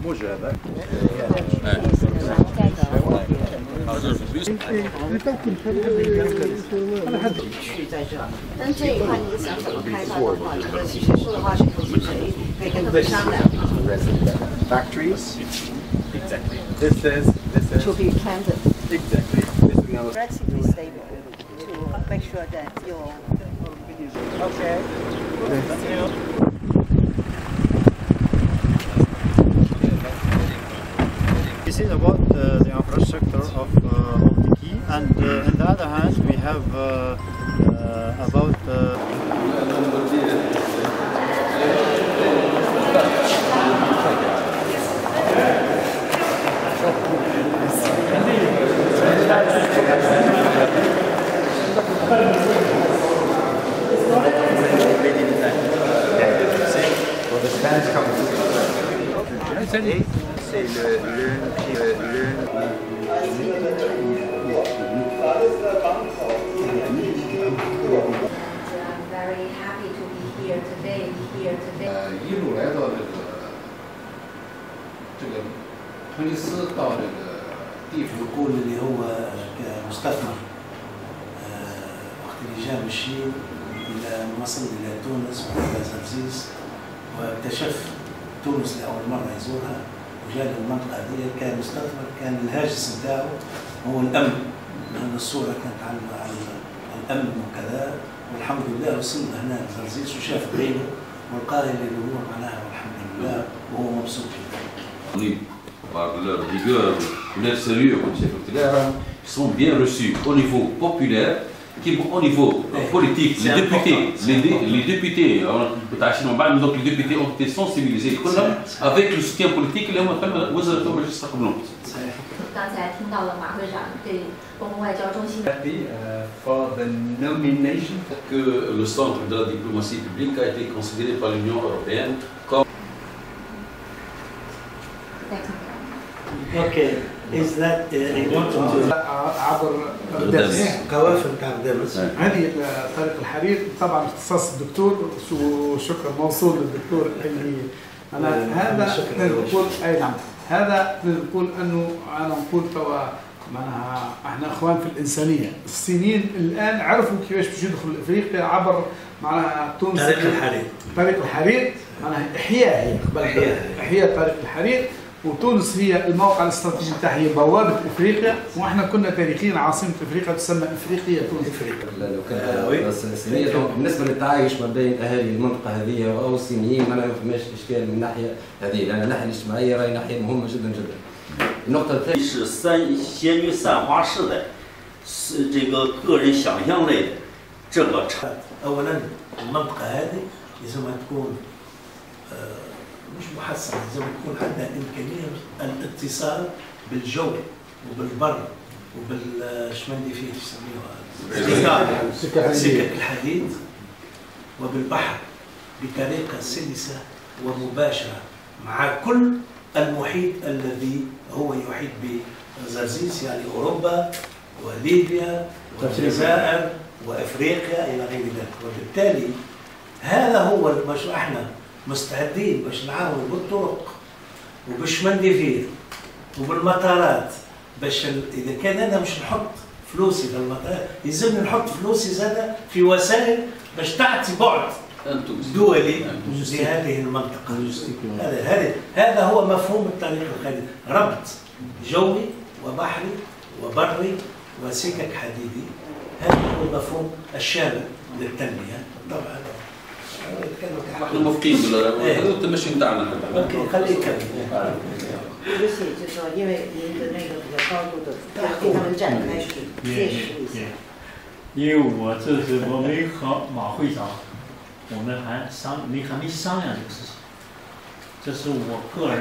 موجه هذاك.区在这，但这一块你想怎么开发的话，这个其实说的话是可以跟他们商量。Factories. Exactly. This is To be planted. exactly. This is now. Relatively stable to make sure that your Okay. This is about the infrastructure of the key, and on the other hand, we have about The Spanish company. C'est I'm very happy to be here today. 一路来到这个突尼斯到这个地府。يقول اللي هو كمستثمر وقت اللي جاء مشي إلى وصل إلى تونس وإلى زرزيس واكتشف تونس لأول مرة يزورها وجاء المنطقة هذه كمستثمر كان الهاجس نتاعو هو الأمن، لأن الصورة كانت على الأمن وكذا، والحمد لله وصلنا هنا لزرزيس وشاف بعينه والقاهرة اللي هو معناها والحمد لله وهو مبسوط جدا. Par leur rigueur, leur sérieux comme chef culturel, ils sont bien reçus au niveau populaire, au niveau politique. Les députés, donc les députés ont été sensibilisés avec le soutien politique. 刚才听到了马会长对公共外交中心的。 For the nomination. Que le centre de la diplomatie publique a été considéré par l'Union européenne comme. Okay, is that عبر الدرس. قوافل نتاع الدرس؟ هذه طريق الحرير طبعا اختصاص الدكتور، شكر موصول للدكتور اللي انا هذا نقول اي نعم، هذا نقول انه انا نقول توا معناها احنا اخوان في الانسانيه، الصينيين الان عرفوا كيفاش باش يدخلوا افريقيا عبر معناها تونس. طريق الحرير. طريق الحرير معناها احياء احياء طريق الحرير، وتونس هي الموقع الاستراتيجي نتاعها، هي بوابه افريقيا، واحنا كنا تاريخيا عاصمه افريقيا تسمى افريقيا تونس. لو كانت الصينيه بالنسبه للتعايش ما بين اهالي المنطقه هذه او الصينيين ما فماش اشكال من الناحيه هذه، لان الناحيه الاجتماعيه راهي ناحيه مهمه جدا جدا. النقطه الثانيه 是闲鱼散花式的，是这个个人想象类的这个。 اولا المنطقه هذه لازم تكون مش محسنه، لازم تكون عندها امكانيه الاتصال بالجو وبالبر وبالشمندي فيه يسميوها سكك الحديد وبالبحر بطريقه سلسه ومباشره مع كل المحيط الذي هو يحيط بزرزيس، يعني اوروبا وليبيا والجزائر وافريقيا الى غير ذلك. وبالتالي هذا هو المشروع، احنا مستعدين باش نعاونوا بالطرق وبالشمندفير وبالمطارات، باش اذا كان انا مش نحط فلوسي في المطارات يلزمني نحط فلوسي زاده في وسائل باش تعطي بعد دولي لهذه المنطقه. هذا هو مفهوم الطريق الخليجي، ربط جوي وبحري وبري وسكك حديدي. هذا هو المفهوم الشامل للتنميه. طبعا احنا موافقين هذا التمشي نتاعنا. اوكي خليه يكمل.对不起，就是说，因为您的那个比较高度的，对他们展开去解释一下。因为我没和马会长，我们还没商量这个事情，这是我个人